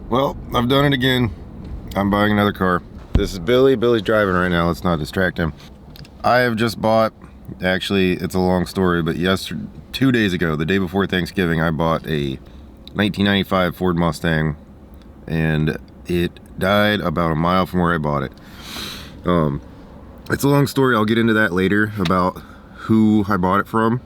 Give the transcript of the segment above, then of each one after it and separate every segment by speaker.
Speaker 1: Well, I've done it again. I'm buying another car. This is Billy. Billy's driving right now. Let's not distract him. I have just bought, actually, it's a long story, but 2 days ago, the day before Thanksgiving, I bought a 1995 Ford Mustang, and it died about a mile from where I bought it. It's a long story. I'll get into that later about who I bought it from.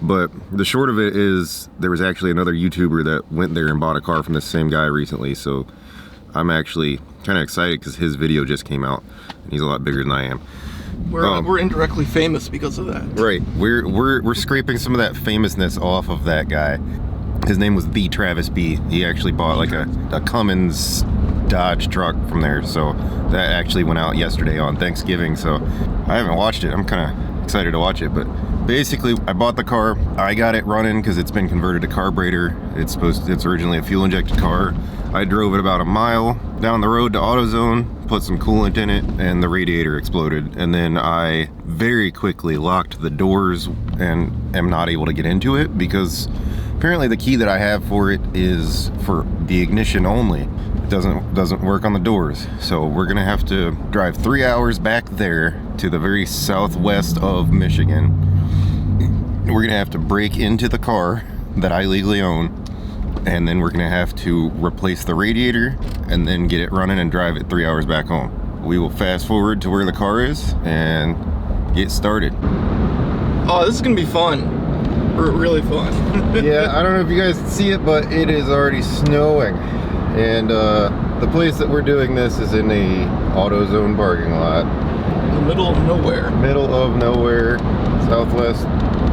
Speaker 1: But the short of it is there was actually another YouTuber that went there and bought a car from the same guy recently. So I'm actually kind of excited because his video just came out and he's a lot bigger than I am.
Speaker 2: We're indirectly famous because of that.
Speaker 1: Right. We're scraping some of that famousness off of that guy. His name was The Travis B. He actually bought like a Cummins Dodge truck from there. So that actually went out yesterday on Thanksgiving. So I haven't watched it. I'm kind of excited to watch it, but basically I bought the car. I got it running because it's been converted to carburetor. It's originally a fuel injected car. I drove it about a mile down the road to AutoZone, put some coolant in it, and the radiator exploded. And then I very quickly locked the doors and am not able to get into it because apparently the key that I have for it is for the ignition only. It doesn't work on the doors. So we're gonna have to drive 3 hours back there to the very southwest of Michigan. We're gonna have to break into the car that I legally own, and then we're gonna have to replace the radiator and then get it running and drive it 3 hours back home. We will fast forward to where the car is and get started.
Speaker 2: Oh, this is gonna be fun. Really fun.
Speaker 1: Yeah, I don't know if you guys see it, but it is already snowing. And the place that we're doing this is in a AutoZone parking lot.
Speaker 2: In the middle of nowhere.
Speaker 1: Middle of nowhere, southwest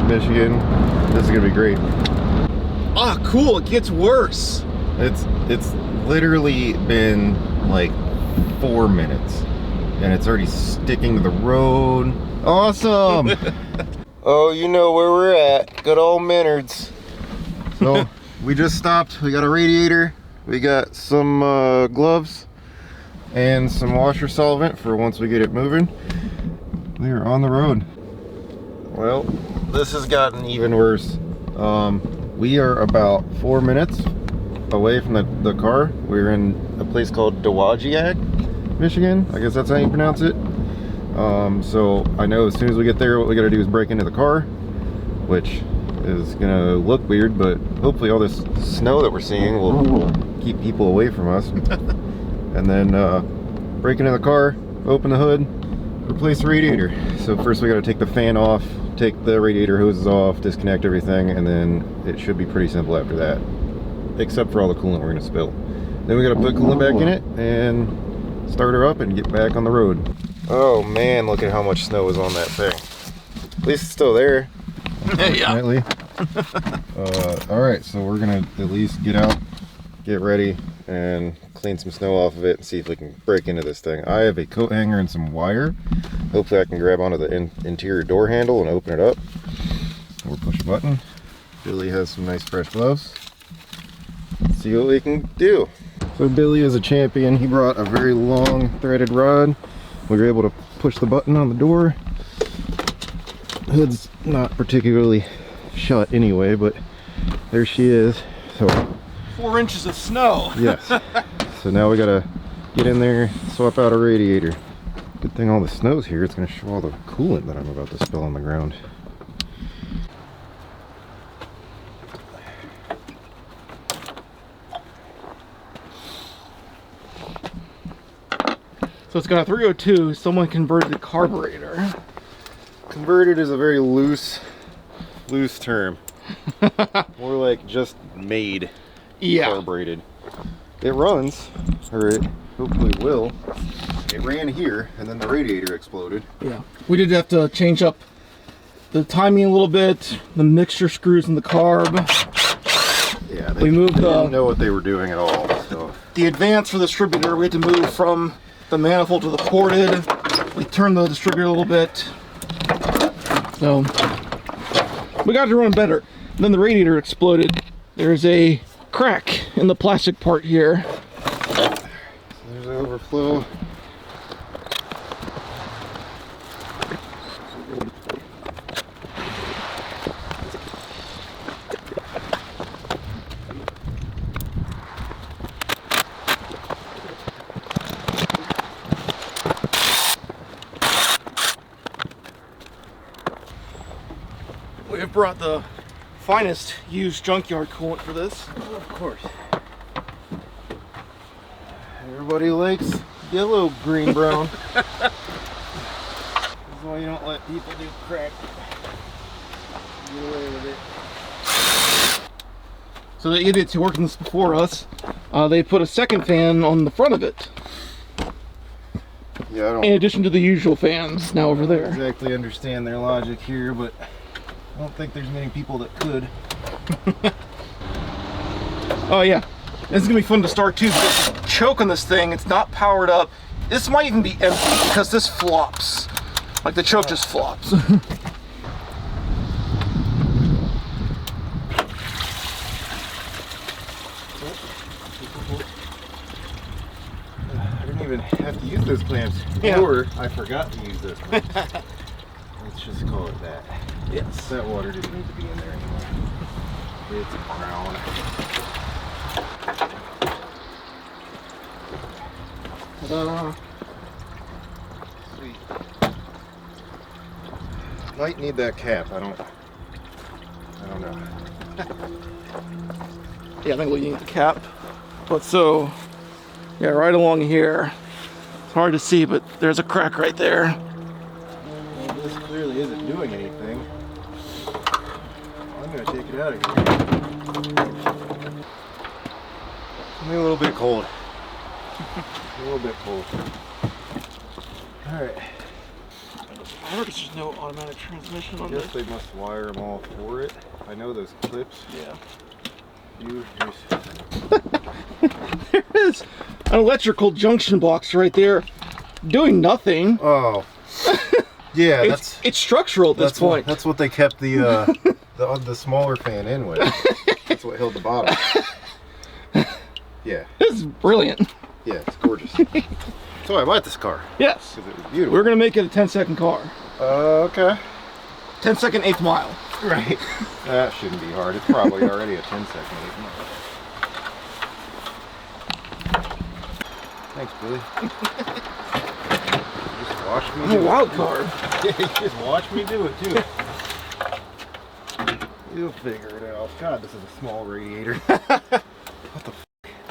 Speaker 1: Michigan. This is gonna be great.
Speaker 2: Ah, cool, it gets worse.
Speaker 1: It's literally been like 4 minutes and it's already sticking to the road. Awesome. Oh, you know where we're at. Good old Menards. So we just stopped. We got a radiator. We got some gloves and some washer solvent for once we get it moving. We are on the road. Well, this has gotten even worse. We are about 4 minutes away from the car. We're in a place called Dowagiac, Michigan. I guess that's how you pronounce it. So I know as soon as we get there, what we gotta do is break into the car, which is gonna look weird, but hopefully all this snow that we're seeing will keep people away from us. And then break into the car, open the hood, replace the radiator. So first we gotta take the fan off, take the radiator hoses off, disconnect everything, and then it should be pretty simple after that, except for all the coolant we're gonna spill. Then we gotta put coolant back in it and start her up and get back on the road. Oh man, look at how much snow is on that thing. At least it's still there.
Speaker 2: Yeah.
Speaker 1: Alright, so we're gonna at least get out, get ready, and clean some snow off of it and see if we can break into this thing. I have a coat hanger and some wire. Hopefully I can grab onto the interior door handle and open it up. Or push a button. Billy has some nice fresh gloves. Let's see what we can do. So Billy is a champion. He brought a very long threaded rod. We were able to push the button on the door. Hood's not particularly shut anyway, but there she is. So
Speaker 2: 4 inches of snow.
Speaker 1: yes. So now we gotta get in there, swap out a radiator. Good thing all the snow's here. It's gonna show all the coolant that I'm about to spill on the ground.
Speaker 2: So it's got a 302, someone converted the carburetor.
Speaker 1: Converted is a very loose term. More like just made.
Speaker 2: Yeah.
Speaker 1: Carbureted. It runs, or it hopefully will. It ran here and then the radiator exploded.
Speaker 2: Yeah. We did have to change up the timing a little bit, the mixture screws in the carb.
Speaker 1: Yeah,
Speaker 2: we moved
Speaker 1: they didn't know what they were doing at all. So
Speaker 2: the advance for the distributor, we had to move from the manifold to the ported. We turned the distributor a little bit. So we got it to run better. Then the radiator exploded. There's a crack in the plastic part here.
Speaker 1: There's an overflow.
Speaker 2: I've brought the finest used junkyard coolant for this.
Speaker 1: Of course. Everybody likes yellow, green, brown. That's why you don't let people do crack. Get away with it.
Speaker 2: So the idiots who worked on this before us, they put a second fan on the front of it.
Speaker 1: Yeah, I don't
Speaker 2: In addition to the usual fans now over there.
Speaker 1: exactly understand their logic here, but I don't think there's many people that could.
Speaker 2: Oh yeah, this is gonna be fun to start too. Because the choke on this thing, it's not powered up. This might even be empty because this flops. Like the choke just flops.
Speaker 1: I didn't even have to use those clamps.
Speaker 2: Yeah.
Speaker 1: Or I forgot to use those clamps. Let's just call it that.
Speaker 2: Yes.
Speaker 1: That water didn't need to be in there anymore. It's brown. Sweet. Might need that cap. I don't know.
Speaker 2: Yeah, I think we need the cap. But so, yeah, right along here. It's hard to see, but there's a crack right there.
Speaker 1: Well, this clearly isn't doing anything. I'm gonna take it out of here. It's a little bit cold. A little bit cold. Alright.
Speaker 2: I heard there's no automatic transmission
Speaker 1: I
Speaker 2: on
Speaker 1: guess
Speaker 2: this.
Speaker 1: they must wire them all for it. I know those clips.
Speaker 2: Yeah. There is an electrical junction box right there doing nothing.
Speaker 1: Oh. Yeah,
Speaker 2: It's structural at this point.
Speaker 1: That's what they kept the smaller fan in with. That's what held the bottom. Yeah.
Speaker 2: This is brilliant.
Speaker 1: Yeah, it's gorgeous. That's why I bought this car.
Speaker 2: Yes.
Speaker 1: Because it was beautiful.
Speaker 2: We're going to make it a 10-second car.
Speaker 1: Okay.
Speaker 2: 10-second 8th mile.
Speaker 1: Right. That shouldn't be hard. It's probably already a 10-second. Thanks, Billy. Just watch me
Speaker 2: I'm
Speaker 1: do
Speaker 2: a wild card.
Speaker 1: Yeah, you just watch me do it, too. You'll figure it out. God, this is a small radiator. What the f***?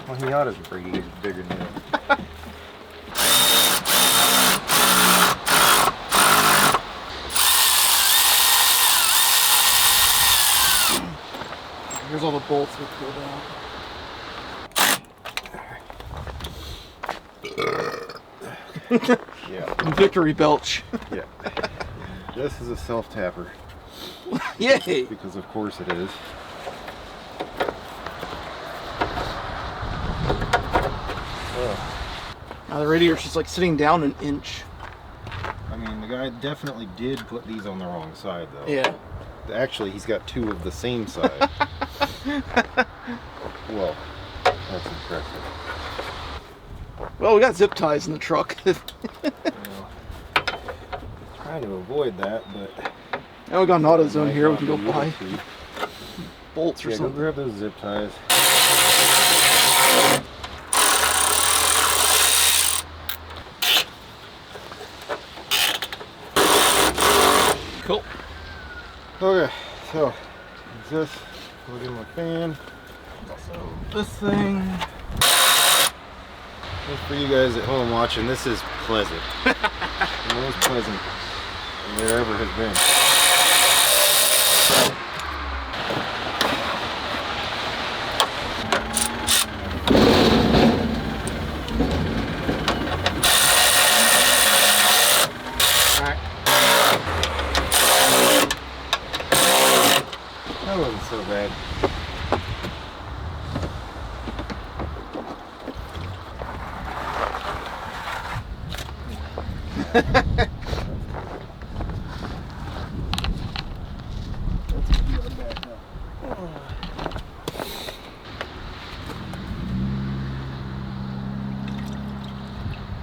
Speaker 1: My Miata's radiator's bigger than that.
Speaker 2: Here's all the bolts we pulled out.
Speaker 1: Yeah.
Speaker 2: Victory belch.
Speaker 1: Yeah. This is a self-tapper.
Speaker 2: Yay!
Speaker 1: Because of course it is. Oh.
Speaker 2: Now the radiator's just like sitting down an inch.
Speaker 1: I mean, the guy definitely did put these on the wrong side, though.
Speaker 2: Yeah.
Speaker 1: Actually, he's got two of the same side. Well, that's impressive.
Speaker 2: Well, we got zip ties in the truck.
Speaker 1: Well, trying to avoid that, but...
Speaker 2: Now we got an AutoZone
Speaker 1: might
Speaker 2: here. We
Speaker 1: not
Speaker 2: can go
Speaker 1: be
Speaker 2: buy
Speaker 1: able to.
Speaker 2: bolts or
Speaker 1: Yeah, go
Speaker 2: something.
Speaker 1: grab those zip ties.
Speaker 2: Cool.
Speaker 1: Okay, so is this plug in my fan?
Speaker 2: So this thing.
Speaker 1: Just for you guys at home watching, this is pleasant. The most pleasant there ever has been. That wasn't so bad.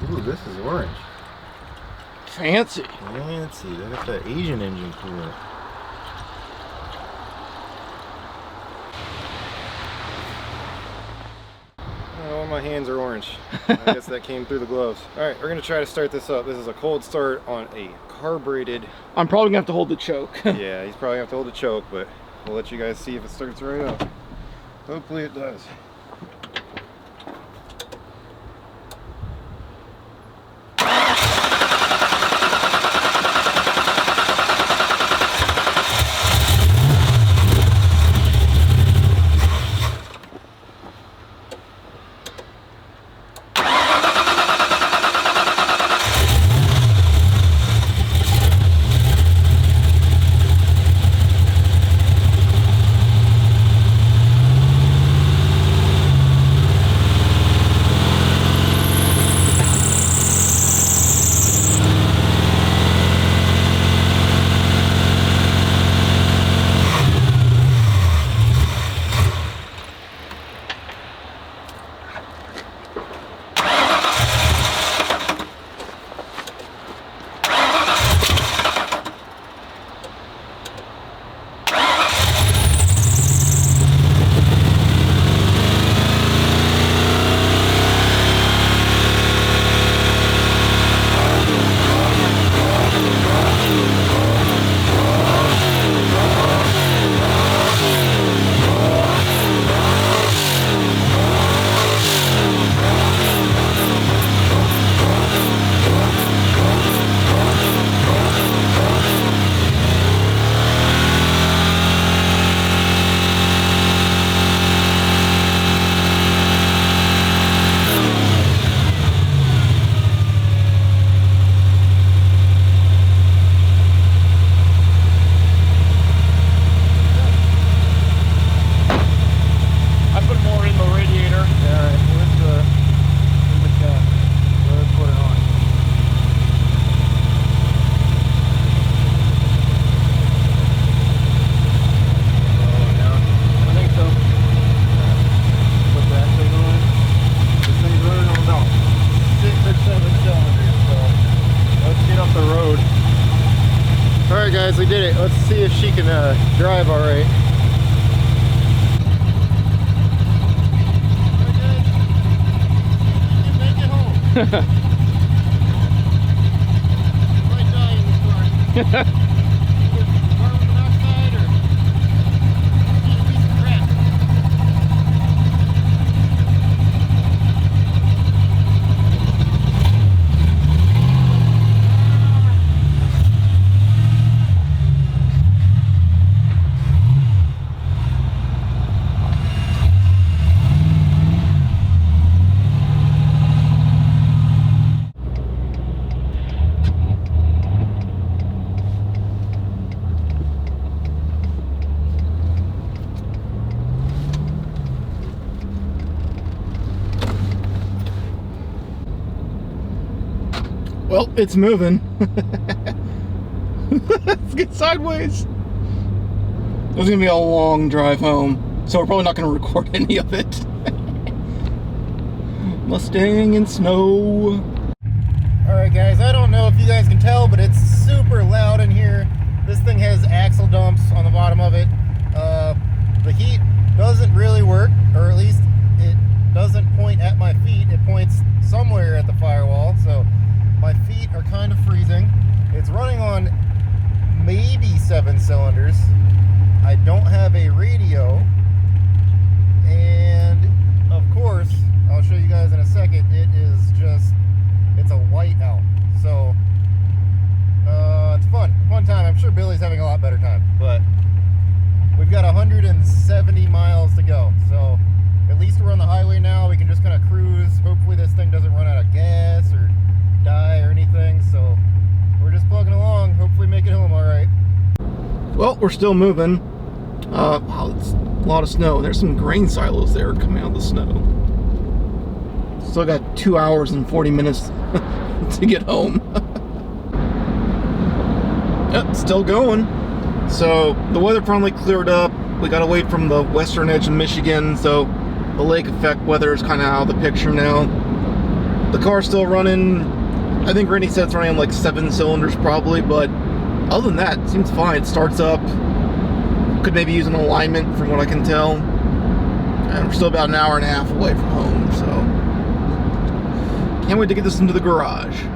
Speaker 1: Ooh, this is orange.
Speaker 2: Fancy.
Speaker 1: Fancy. They got that Asian engine coolant. Now my hands are orange. I guess that came through the gloves. All right, we're gonna try to start this up. This is a cold start on a carbureted.
Speaker 2: I'm probably gonna have to hold the choke.
Speaker 1: Yeah, he's probably gonna have to hold the choke, but we'll let you guys see if it starts right up. Hopefully it does. Guys, we did it. Let's see if she can drive all right. Make it home. Might die in this car. Carbon monoxide or a piece of crap.
Speaker 2: Well, it's moving. Let's get sideways. It was gonna be a long drive home, so we're probably not gonna record any of it. Mustang in snow.
Speaker 1: Alright guys, I don't know if you guys can tell, but it's super loud in here. This thing has axle dumps on the bottom of it. The heat doesn't really work, or at least it doesn't point at my feet. It points somewhere at the firewall, so my feet are kind of freezing. It's running on maybe 7 cylinders. I don't have a radio, and of course, I'll show you guys in a second, it's a white out. So it's fun time. I'm sure Billy's having a lot better time, but we've got 170 miles to go, so at least we're on the highway now. We can just kind of cruise. Hopefully this thing doesn't run out of gas or die or anything, so we're just plugging along, hopefully make it home all right.
Speaker 2: Well, we're still moving. Wow, it's a lot of snow. There's some grain silos there coming out of the snow. Still got 2 hours and 40 minutes to get home. Yep, still going. So the weather finally cleared up. We got away from the western edge of Michigan, so the lake effect weather is kind of out of the picture now. The car's still running. I think Randy said it's running on like 7 cylinders probably, but other than that, it seems fine. It starts up. Could maybe use an alignment from what I can tell. And we're still about an hour and a half away from home, so Can't wait to get this into the garage.